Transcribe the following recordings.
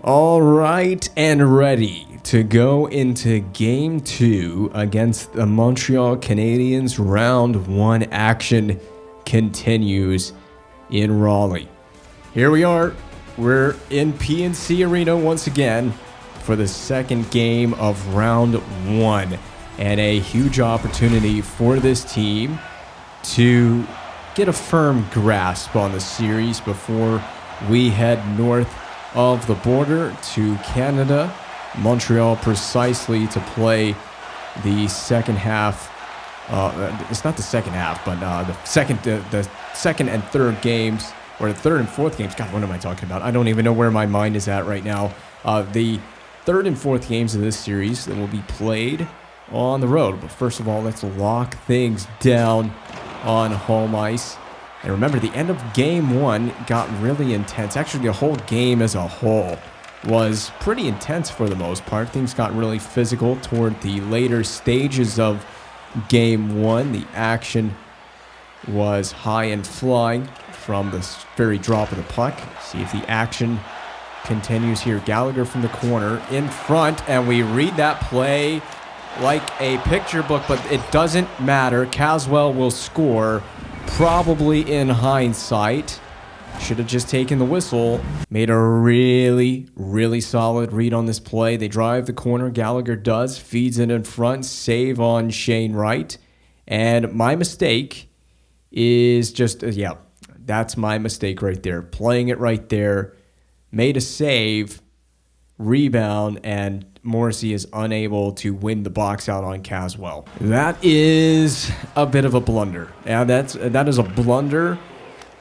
All right, and ready to go into Game 2 against the Montreal Canadiens. Round 1 action continues in Raleigh. Here we are. We're in PNC Arena once again for the second game of Round 1. And a huge opportunity for this team to get a firm grasp on the series before we head north of the border to Canada, Montreal, precisely to play the second half. It's not the second half, but the second and third games, or the third and fourth games. God, what am I talking about? I don't even know where my mind is at right now. The third and fourth games of this series that will be played on the road. But first of all, let's lock things down on home ice. And remember, the end of Game 1 got really intense. Actually, the whole game as a whole was pretty intense for the most part. Things got really physical toward the later stages of Game 1. The action was high and flying from the very drop of the puck. See if the action continues here. Gallagher from the corner in front, and we read that play like a picture book, but it doesn't matter. Caswell will score. Probably in hindsight, should have just taken the whistle. Made a really, really solid read on this play. They drive the corner. Gallagher does. Feeds it in front. Save on Shane Wright. And my mistake is just, that's my mistake right there. Playing it right there. Made a save. Rebound. And Morrissey is unable to win the box out on Caswell. That is a bit of a blunder. And that is a blunder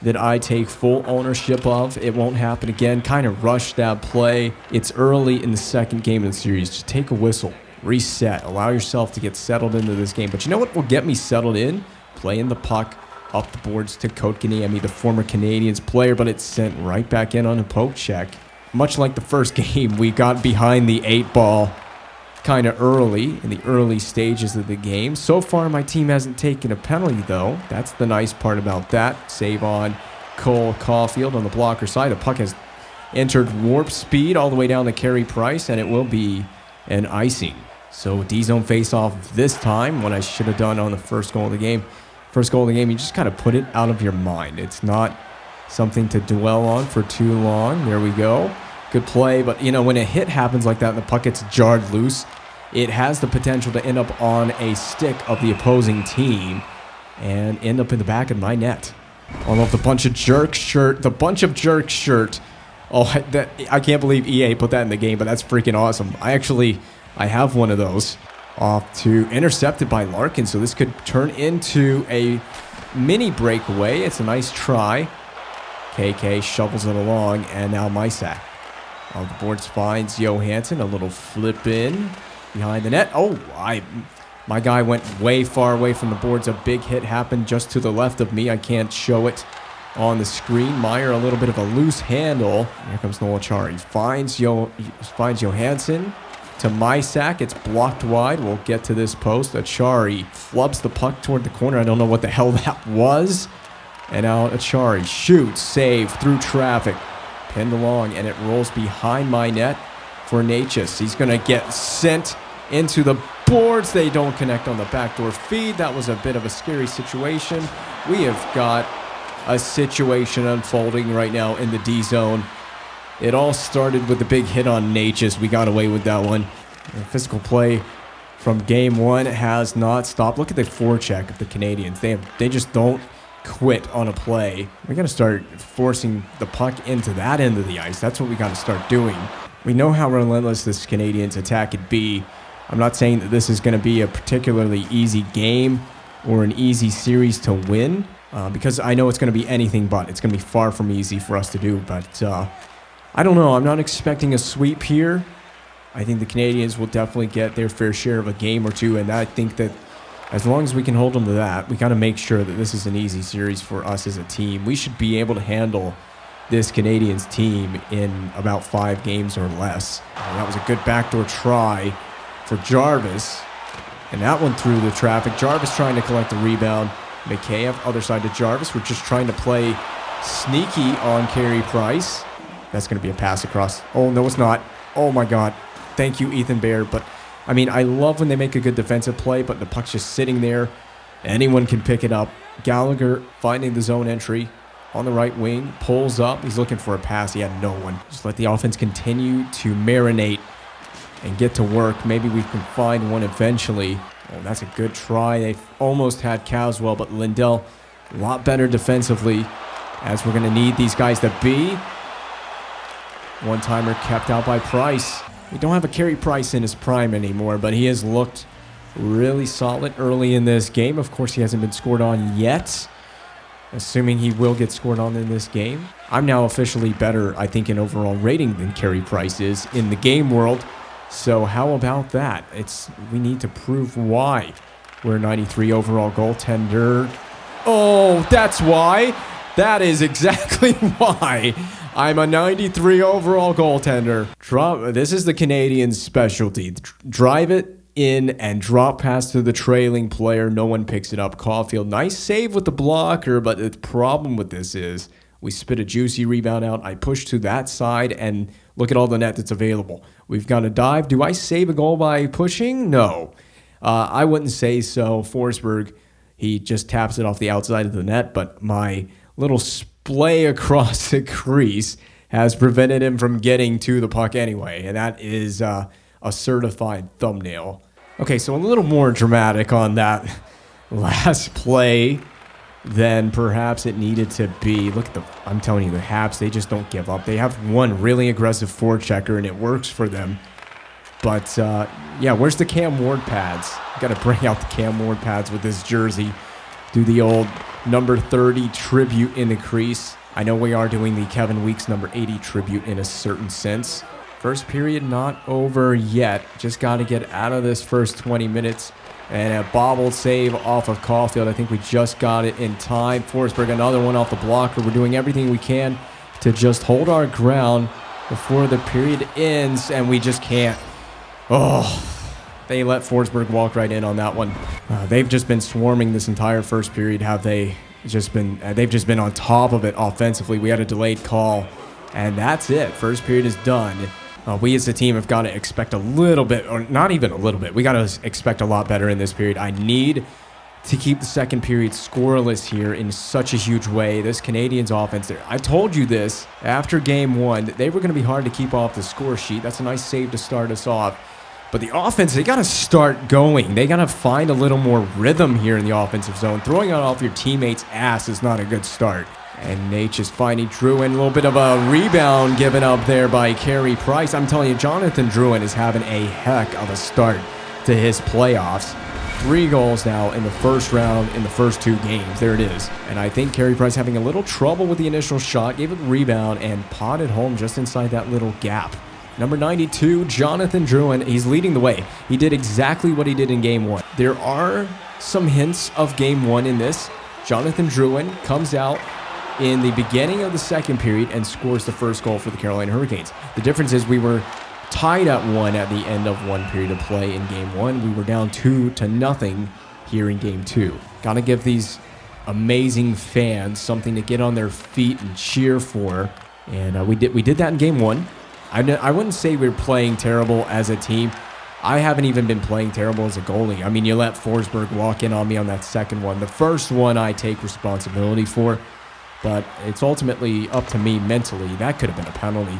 that I take full ownership of. It won't happen again. Kind of rushed that play. It's early in the second game of the series. Just take a whistle. Reset. Allow yourself to get settled into this game. But you know what will get me settled in? Playing the puck up the boards to Kotkaniemi, the former Canadiens player, but it's sent right back in on a poke check. Much like the first game, we got behind the 8-ball kind of early, in the early stages of the game. So far, my team hasn't taken a penalty, though. That's the nice part about that. Save on Cole Caulfield on the blocker side. The puck has entered warp speed all the way down to Carey Price, and it will be an icing. So D-zone face-off this time, what I should have done on the first goal of the game. First goal of the game, you just kind of put it out of your mind. It's not something to dwell on for too long. There we go. Good play, but when a hit happens like that and the puck gets jarred loose, it has the potential to end up on a stick of the opposing team and end up in the back of my net. I love the bunch of jerk shirt. Oh, I can't believe EA put that in the game, but that's freaking awesome. I have one of those. Off to intercepted by Larkin, so this could turn into a mini breakaway. It's a nice try. KK shovels it along, and now Mysak. On the boards finds Johansson. A little flip in behind the net. Oh, my guy went way far away from the boards. A big hit happened just to the left of me. I can't show it on the screen. Meyer, a little bit of a loose handle. Here comes Noel Acciari. Finds Johansson to Mysak. It's blocked wide. We'll get to this post. Acciari flubs the puck toward the corner. I don't know what the hell that was. And now Acciari shoots, save through traffic, pinned along, and it rolls behind my net for Natchez. He's going to get sent into the boards. They don't connect on the backdoor feed. That was a bit of a scary situation. We have got a situation unfolding right now in the D zone. It all started with the big hit on Natchez. We got away with that one. The physical play from Game 1 has not stopped. Look at the forecheck of the Canadiens. They just don't quit on a play. We got to start forcing the puck into that end of the ice. That's what we got to start doing. We know how relentless this Canadiens attack could be. I'm not saying that this is going to be a particularly easy game or an easy series to win, because I know it's going to be anything but. It's going to be far from easy for us to do, but I don't know. I'm not expecting a sweep here. I think the Canadiens will definitely get their fair share of a game or two, and I think that as long as we can hold them to that, we got to make sure that this is an easy series for us as a team. We should be able to handle this Canadiens team in about 5 games or less. That was a good backdoor try for Jarvis. And that one through the traffic. Jarvis trying to collect the rebound. Mikheyev, other side to Jarvis. We're just trying to play sneaky on Carey Price. That's going to be a pass across. Oh, no, it's not. Oh, my God. Thank you, Ethan Bear. But, I mean, I love when they make a good defensive play, but the puck's just sitting there. Anyone can pick it up. Gallagher finding the zone entry on the right wing. Pulls up. He's looking for a pass. He had no one. Just let the offense continue to marinate and get to work. Maybe we can find one eventually. Oh, that's a good try. They almost had Caswell, but Lindell a lot better defensively, as we're going to need these guys to be. One-timer kept out by Price. We don't have a Carey Price in his prime anymore, but he has looked really solid early in this game. Of course, he hasn't been scored on yet, assuming he will get scored on in this game. I'm now officially better, I think, in overall rating than Carey Price is in the game world. So how about that? We need to prove why we're a 93 overall goaltender. Oh, that's why. That is exactly why I'm a 93 overall goaltender. This is the Canadiens' specialty. Drive it in and drop pass to the trailing player. No one picks it up. Caulfield, nice save with the blocker, but the problem with this is we spit a juicy rebound out. I push to that side, and look at all the net that's available. We've got a dive. Do I save a goal by pushing? No. I wouldn't say so. Forsberg, he just taps it off the outside of the net, but my little splay across the crease has prevented him from getting to the puck anyway, and that is a certified thumbnail. Okay, so a little more dramatic on that last play than perhaps it needed to be. Look at I'm telling you, the Habs, they just don't give up. They have one really aggressive forechecker, and it works for them. But, yeah, where's the Cam Ward pads? Got to bring out the Cam Ward pads with this jersey. Do the old number 30 tribute in the crease. I know we are doing the Kevin Weeks number 80 tribute in a certain sense. First period not over yet. Just got to get out of this first 20 minutes. And a bobbled save off of Caulfield. I think we just got it in time. Forsberg, another one off the blocker. We're doing everything we can to just hold our ground before the period ends, and we just can't. Oh, they let Forsberg walk right in on that one. They've just been swarming this entire first period. Have they just been? They've just been on top of it offensively. We had a delayed call, and that's it. First period is done. We as a team have got to expect a little bit, or not even a little bit. We got to expect a lot better in this period. I need to keep the second period scoreless here in such a huge way. This Canadiens offense, I told you this after game one. They were going to be hard to keep off the score sheet. That's a nice save to start us off. But the offense, they got to start going. They got to find a little more rhythm here in the offensive zone. Throwing it off your teammate's ass is not a good start. And Nate just finding Drouin. A little bit of a rebound given up there by Carey Price. I'm telling you, Jonathan Drouin is having a heck of a start to his playoffs. 3 goals now in the first round in the first 2 games. There it is. And I think Carey Price having a little trouble with the initial shot. Gave it a rebound and potted home just inside that little gap. Number 92, Jonathan Drouin. He's leading the way. He did exactly what he did in game 1. There are some hints of game 1 in this. Jonathan Drouin comes out in the beginning of the second period and scores the first goal for the Carolina Hurricanes. The difference is we were tied at 1 at the end of 1 period of play in game 1. We were down 2-0 here in game 2. Got to give these amazing fans something to get on their feet and cheer for. And we did that in game 1. I wouldn't say we're playing terrible as a team. I haven't even been playing terrible as a goalie. I mean, you let Forsberg walk in on me on that second one. The first one I take responsibility for, but it's ultimately up to me mentally. That could have been a penalty.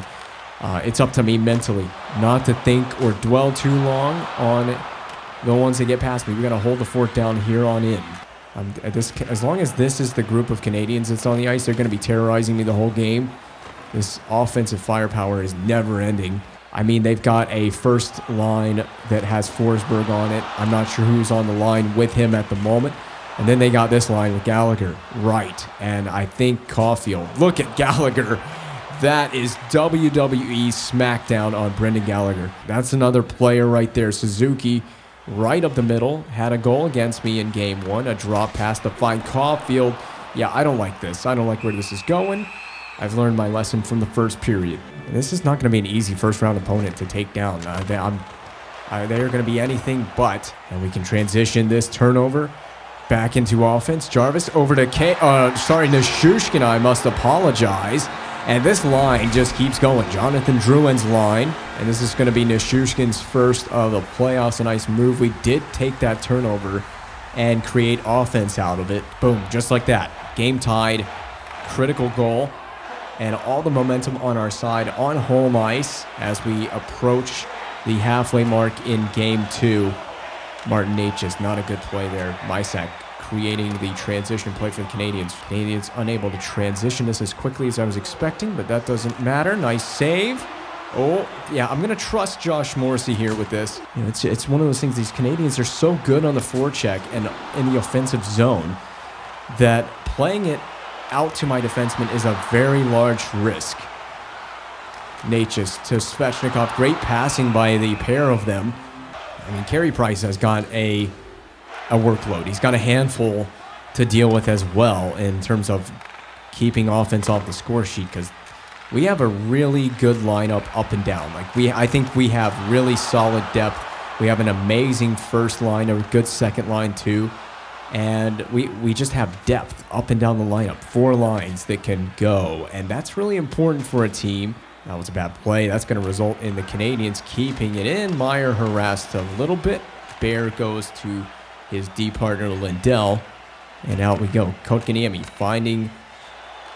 It's up to me mentally not to think or dwell too long on the ones that get past me. We're going to hold the fort down here on in. As long as this is the group of Canadians that's on the ice, they're going to be terrorizing me the whole game. This offensive firepower is never ending. I mean, they've got a first line that has Forsberg on it. I'm not sure who's on the line with him at the moment. And then they got this line with Gallagher, right, and I think Caulfield. Look at Gallagher. That is WWE SmackDown on Brendan Gallagher. That's another player right there. Suzuki, right up the middle, had a goal against me in game 1. A drop pass to find Caulfield. Yeah, I don't like this. I don't like where this is going. I've learned my lesson from the first period. This is not going to be an easy first-round opponent to take down. They are going to be anything but. And we can transition this turnover back into offense. Jarvis over to Nishushkin. I must apologize. And this line just keeps going. Jonathan Drouin's line. And this is going to be Nishushkin's first of the playoffs. A nice move. We did take that turnover and create offense out of it. Boom, just like that. Game tied. Critical goal. And all the momentum on our side on home ice as we approach the halfway mark in Game 2. Martin Necas, not a good play there. Mysak creating the transition play for the Canadians. Canadians unable to transition this as quickly as I was expecting, but that doesn't matter. Nice save. Oh, yeah, I'm going to trust Josh Morrissey here with this. You know, it's one of those things. These Canadians are so good on the forecheck and in the offensive zone that playing it out to my defenseman is a very large risk. Necas to Svechnikov. Great passing by the pair of them. I mean, Carey Price has got a workload. He's got a handful to deal with as well in terms of keeping offense off the score sheet, because we have a really good lineup up and down. I think we have really solid depth. We have an amazing first line, a good second line too. And we just have depth up and down the lineup. 4 lines that can go. And that's really important for a team. That was a bad play. That's going to result in the Canadians keeping it in. Meyer harassed a little bit. Bear goes to his D partner Lindell. And out we go. Kotkaniemi finding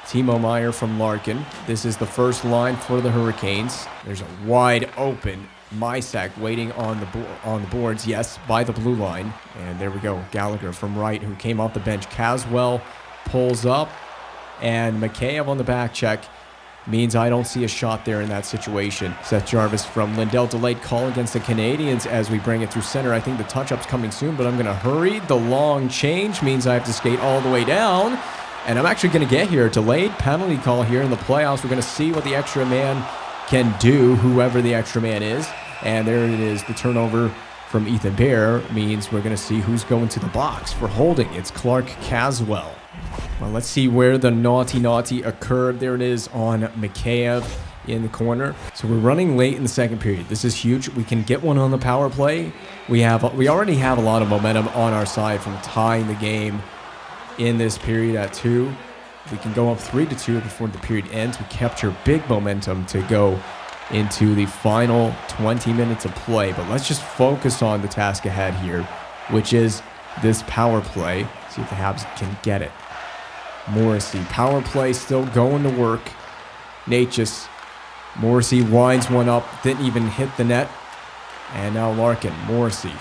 Timo Meyer from Larkin. This is the first line for the Hurricanes. There's a wide open Mysak waiting on the boards, yes, by the blue line. And there we go. Gallagher from right, who came off the bench. Caswell pulls up, and Mikheyev on the back check means I don't see a shot there in that situation. Seth Jarvis from Lindell, delayed call against the Canadians as we bring it through center. I think the touch-up's coming soon, but I'm going to hurry. The long change means I have to skate all the way down, and I'm actually going to get here. Delayed penalty call here in the playoffs. We're going to see what the extra man can do, whoever the extra man is. And there it is. The turnover from Ethan Bear means we're going to see who's going to the box for holding. It's Clark Caswell. Well, let's see where the naughty occurred. There it is on Mikheyev in the corner. So we're running late in the second period. This is huge. We can get one on the power play. We already have a lot of momentum on our side from tying the game in this period at 2. We can go up 3-2 before the period ends. We capture big momentum to go into the final 20 minutes of play. But let's just focus on the task ahead here, which is this power play. See if the Habs can get it. Morrissey, power play still going to work. Necas, Morrissey winds one up, didn't even hit the net. And now Larkin, Morrissey,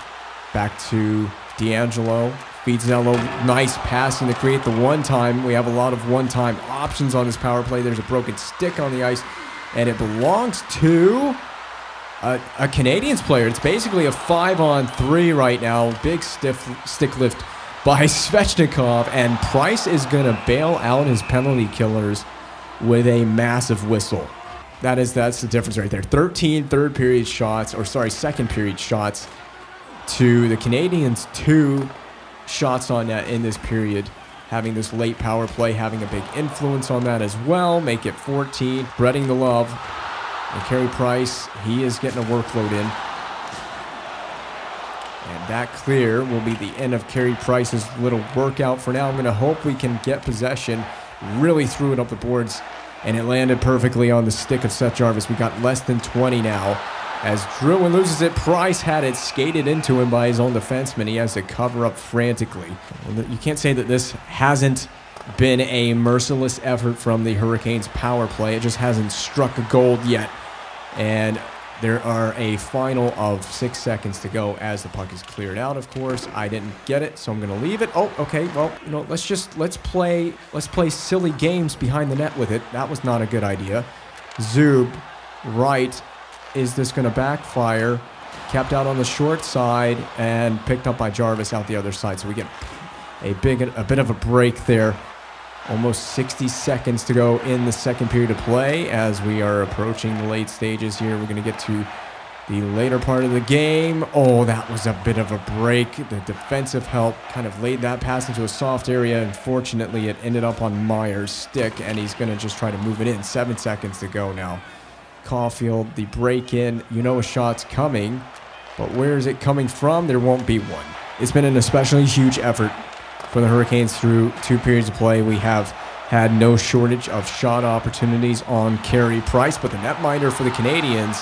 back to D'Angelo. Feeds down low, nice passing to create the one-time. We have a lot of one-time options on this power play. There's a broken stick on the ice, and it belongs to a Canadiens player. It's basically a 5-on-3 right now. Big stick lift by Svechnikov, and Price is going to bail out his penalty killers with a massive whistle. That's the difference right there. 13 second period shots to the Canadiens, 2 shots on net in this period. Having this late power play, having a big influence on that as well. Make it 14. Spreading the love. And Carey Price, he is getting a workload in. And that clear will be the end of Carey Price's little workout for now. I'm going to hope we can get possession. Really threw it up the boards, and it landed perfectly on the stick of Seth Jarvis. We got less than 20 now. As Drouin loses it, Price had it skated into him by his own defenseman. He has to cover up frantically. You can't say that this hasn't been a merciless effort from the Hurricanes' power play. It just hasn't struck a gold yet. And there are a final of 6 seconds to go as the puck is cleared out, of course. I didn't get it, so I'm going to leave it. Oh, okay, well, let's play silly games behind the net with it. That was not a good idea. Zub, right. Is this going to backfire? Kept out on the short side and picked up by Jarvis out the other side. So we get a bit of a break there. Almost 60 seconds to go in the second period of play as we are approaching the late stages here. We're going to get to the later part of the game. Oh, that was a bit of a break. The defensive help kind of laid that pass into a soft area. Unfortunately, it ended up on Meyer's stick, and he's going to just try to move it in. 7 seconds to go now. Caulfield, the break-in, a shot's coming, but where is it coming from? There won't be one. It's been an especially huge effort for the Hurricanes through 2 periods of play. We have had no shortage of shot opportunities on Carey Price, but the netminder for the Canadiens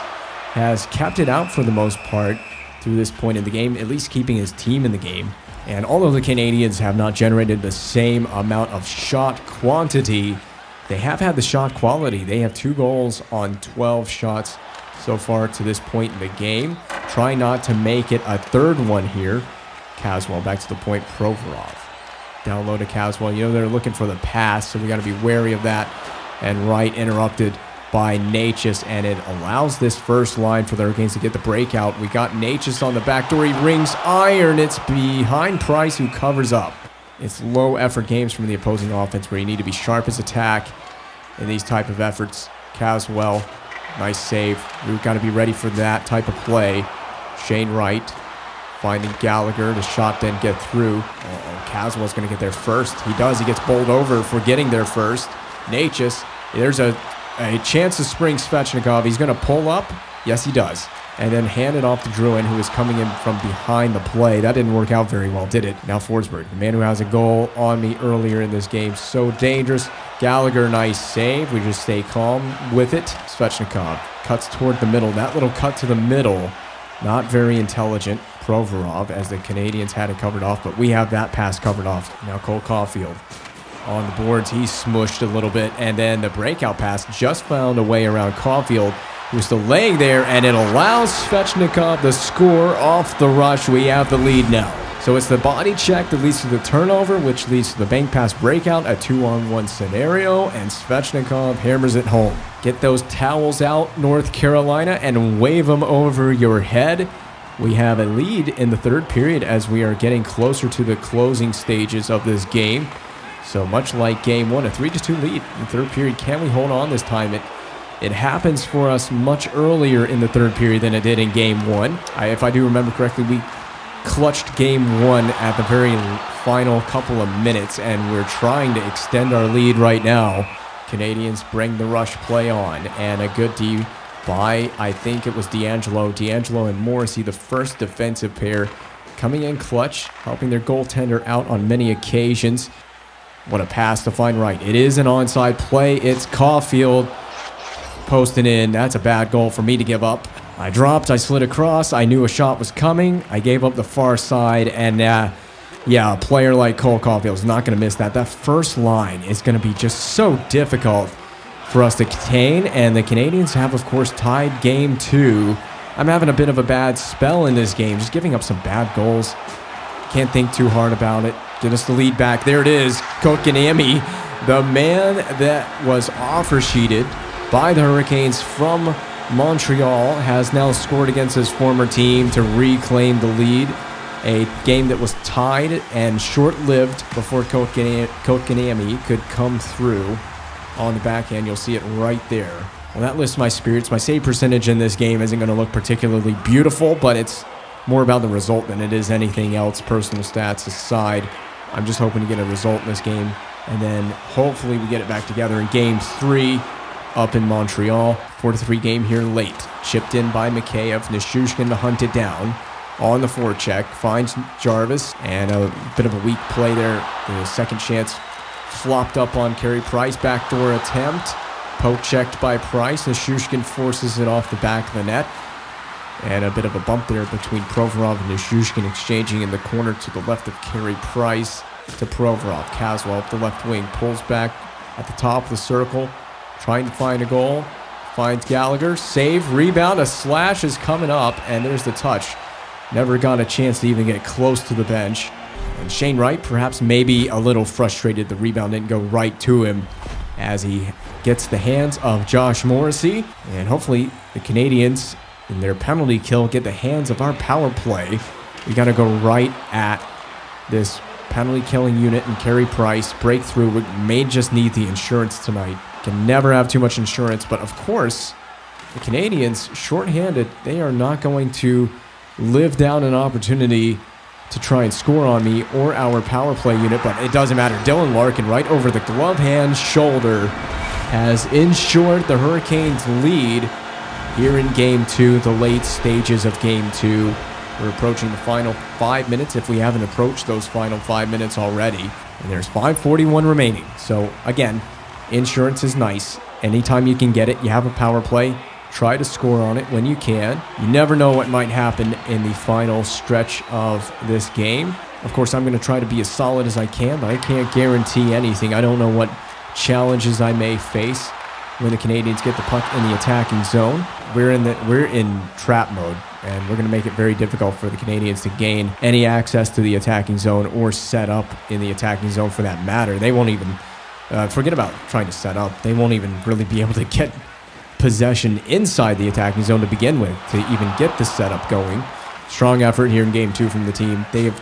has kept it out for the most part through this point in the game, at least keeping his team in the game. And although the Canadiens have not generated the same amount of shot quantity, they have had the shot quality. They have 2 goals on 12 shots so far to this point in the game. Try not to make it a third one here. Caswell back to the point, Provorov. Down low to Caswell. You know they're looking for the pass, so we got to be wary of that. And Wright interrupted by Natchez, and it allows this first line for the Hurricanes to get the breakout. We got Natchez on the back door. He rings iron. It's behind Price, who covers up. It's low-effort games from the opposing offense where you need to be sharp as attack in these type of efforts. Caswell, nice save. We've got to be ready for that type of play. Shane Wright finding Gallagher. The shot didn't get through. Caswell's going to get there first. He does. He gets bowled over for getting there first. Natchez, there's a chance to spring Svechnikov. He's going to pull up. Yes, he does. And then hand it off to Drouin, who is coming in from behind the play. That didn't work out very well, did it? Now Forsberg, the man who has a goal on me earlier in this game. So dangerous. Gallagher, nice save. We just stay calm with it. Svechnikov cuts toward the middle. That little cut to the middle, not very intelligent. Provorov, as the Canadiens had it covered off, but we have that pass covered off. Now Cole Caulfield on the boards. He's smushed a little bit, and then the breakout pass just found a way around Caulfield, who's still laying there, and it allows Svechnikov the score off the rush. We have the lead now. So it's the body check that leads to the turnover, which leads to the bank pass breakout, a 2-on-1 scenario, and Svechnikov hammers it home. Get those towels out, North Carolina, and wave them over your head. We have a lead in the third period as we are getting closer to the closing stages of this game. So much like game one, a 3-2 lead in the third period. Can we hold on this time? It happens for us much earlier in the third period than it did in game one. If I do remember correctly, we clutched game one at the very final couple of minutes, and we're trying to extend our lead right now. Canadiens bring the rush play on, and a good D by, I think it was D'Angelo. D'Angelo and Morrissey, the first defensive pair, coming in clutch, helping their goaltender out on many occasions. What a pass to find Wright. It is an onside play. It's Caulfield posting in. That's a bad goal for me to give up. I dropped, I slid across, I knew a shot was coming. I gave up the far side, and a player like Cole Caulfield is not going to miss that. That first line is going to be just so difficult for us to contain, and the Canadiens have, of course, tied game two. I'm having a bit of a bad spell in this game, just giving up some bad goals. Can't think too hard about it. Get us the lead back. There it is. Kotkaniemi, the man that was offer sheeted by the Hurricanes from Montreal, has now scored against his former team to reclaim the lead. A game that was tied and short-lived before Kotkaniemi could come through on the backhand. You'll see it right there. Well, that lifts my spirits. My save percentage in this game isn't going to look particularly beautiful, but it's more about the result than it is anything else, personal stats aside. I'm just hoping to get a result in this game, and then hopefully we get it back together in game three up in Montreal. 4-3 game here late. Chipped in by Mikheyev. Nishushkin to hunt it down on the forecheck. Finds Jarvis, and a bit of a weak play there. The second chance flopped up on Carey Price. Backdoor attempt. Poke checked by Price. Nishushkin forces it off the back of the net. And a bit of a bump there between Provorov and Nishushkin, exchanging in the corner to the left of Carey Price to Provorov. Caswell up the left wing, pulls back at the top of the circle, trying to find a goal. Finds Gallagher, save, rebound, a slash is coming up, and there's the touch. Never got a chance to even get close to the bench. And Shane Wright, perhaps maybe a little frustrated the rebound didn't go right to him as he gets the hands of Josh Morrissey. And hopefully the Canadiens, in their penalty kill, get the hands of our power play. We got to go right at this penalty killing unit and Carey Price. Breakthrough. We may just need the insurance tonight. Can never have too much insurance, but of course, the Canadiens, shorthanded, they are not going to live down an opportunity to try and score on me or our power play unit, but it doesn't matter. Dylan Larkin, right over the glove hand shoulder, has ensured the Hurricanes lead here in game two, the late stages of game two. We're approaching the final 5 minutes, if we haven't approached those final 5 minutes already. And there's 5:41 remaining. So again, insurance is nice. Anytime you can get it, you have a power play, try to score on it when you can. You never know what might happen in the final stretch of this game. Of course, I'm going to try to be as solid as I can, but I can't guarantee anything. I don't know what challenges I may face when the Canadiens get the puck in the attacking zone. We're in trap mode, and we're going to make it very difficult for the Canadiens to gain any access to the attacking zone or set up in the attacking zone for that matter. They won't even, forget about trying to set up. They won't even really be able to get possession inside the attacking zone to begin with to even get the setup going. Strong effort here in Game 2 from the team. They have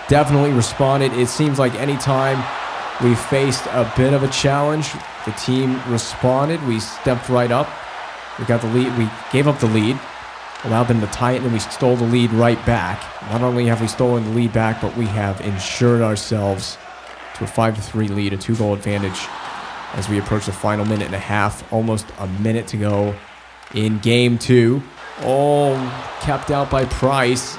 definitely responded. It seems like anytime we faced a bit of a challenge, the team responded. We stepped right up. We got the lead. We gave up the lead, allowed them to tie it, and then we stole the lead right back. Not only have we stolen the lead back, but we have ensured ourselves to a 5-3 lead, a 2-goal advantage as we approach the final minute and a half, almost a minute to go in Game 2. All kept out by Price.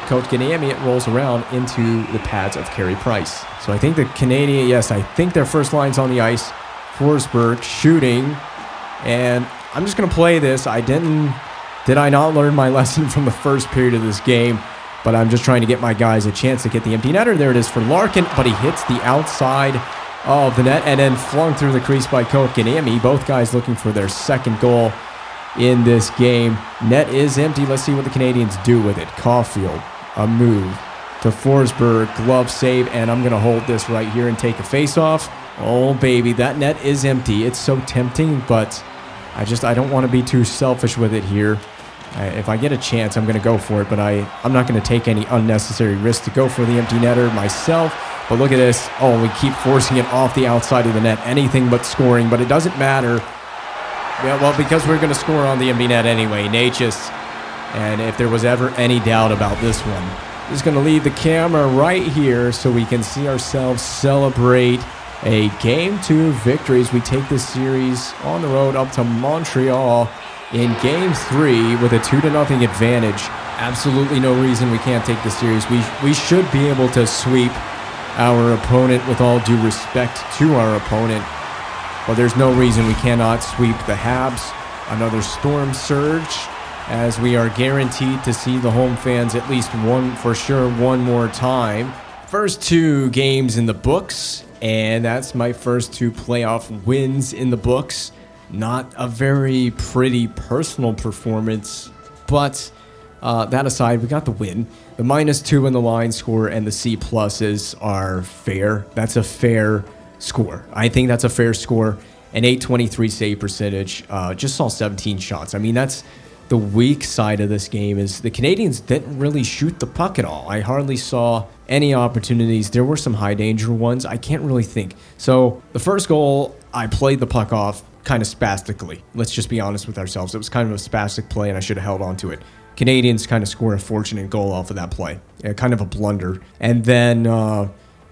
Coach Ganami rolls around into the pads of Carey Price. So I think the Canadian, yes, I think their first line's on the ice. Forsberg shooting, and I'm just going to play this. Did I not learn my lesson from the first period of this game? But I'm just trying to get my guys a chance to get the empty netter. There it is for Larkin, but he hits the outside of the net and then flung through the crease by Coach Ganami. Both guys looking for their second goal in this game. Net is empty. Let's see what the Canadiens do with it. Caulfield, a move to Forsberg, glove save, and I'm going to hold this right here and take a face-off. Oh, baby, that net is empty. It's so tempting, but I don't want to be too selfish with it here. If I get a chance, I'm going to go for it, but I'm not going to take any unnecessary risk to go for the empty netter myself. But look at this. Oh, we keep forcing it off the outside of the net. Anything but scoring, but it doesn't matter. Yeah, well, because we're going to score on the empty net anyway. Natchez, and if there was ever any doubt about this one, just going to leave the camera right here so we can see ourselves celebrate a Game 2 victory as we take this series on the road up to Montreal in Game 3 with a 2-0 advantage. Absolutely no reason we can't take this series. We should be able to sweep our opponent with all due respect to our opponent, but there's no reason we cannot sweep the Habs. Another storm surge, as we are guaranteed to see the home fans at least one more time. First 2 games in the books, and that's my first 2 playoff wins in the books. Not a very pretty personal performance, but that aside, we got the win. The -2 in the line score and the C pluses are fair. That's a fair score. I think that's a fair score. An .823 save percentage. Just saw 17 shots. I mean, that's the weak side of this game is the Canadiens didn't really shoot the puck at all. I hardly saw any opportunities. There were some high danger ones. I can't really think. So the first goal, I played the puck off kind of spastically. Let's just be honest with ourselves. It was kind of a spastic play, and I should have held on to it. Canadiens kind of score a fortunate goal off of that play. Kind of a blunder. And then the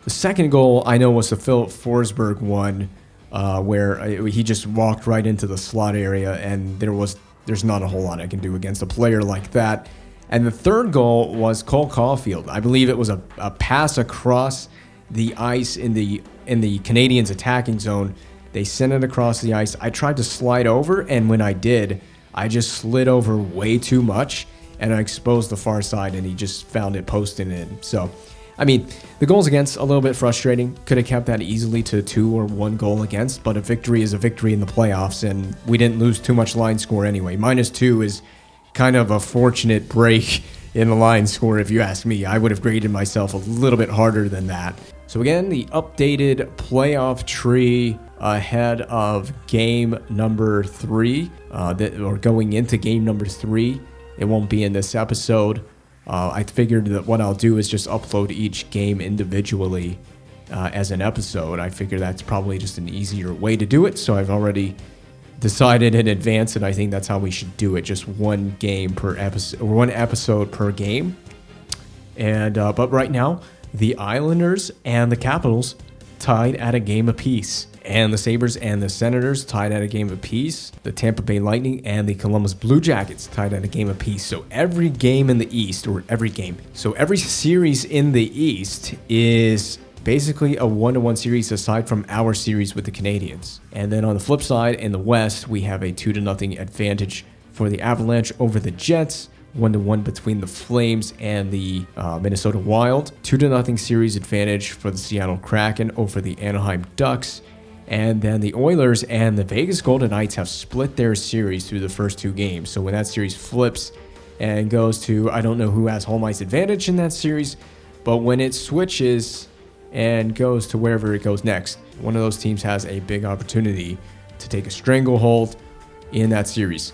second goal, I know, was the Philip Forsberg one, where he just walked right into the slot area, and there's not a whole lot I can do against a player like that. And the third goal was Cole Caulfield. I believe it was a pass across the ice in the Canadiens' attacking zone. They sent it across the ice. I tried to slide over, and when I did, I just slid over way too much, and I exposed the far side, and he just found it posting in. So, I mean, the goals against, a little bit frustrating. Could have kept that easily to 2 or 1 goal against, but a victory is a victory in the playoffs, and we didn't lose too much line score anyway. -2 is kind of a fortunate break in the line score, if you ask me. I would have graded myself a little bit harder than that. So again, the updated playoff tree ahead of game number 3, or going into game number 3. It won't be in this episode. I figured that what I'll do is just upload each game individually as an episode. I figure that's probably just an easier way to do it, so I've already decided in advance, and I think that's how we should do it. Just one game per episode, or one episode per game. And but right now, the Islanders and the Capitals tied at a game apiece, and the Sabres and the Senators tied at a game apiece. The Tampa Bay Lightning and the Columbus Blue Jackets tied at a game apiece. So every game in the East, every series in the East is basically a 1-1 series aside from our series with the Canadiens. And then on the flip side, in the West, we have a 2-0 advantage for the Avalanche over the Jets, 1-1 between the Flames and the Minnesota Wild, 2-0 series advantage for the Seattle Kraken over the Anaheim Ducks, and then the Oilers and the Vegas Golden Knights have split their series through the first 2 games. So when that series flips and goes to, I don't know who has home ice advantage in that series, but when it switches and goes to wherever it goes next, one of those teams has a big opportunity to take a stranglehold in that series.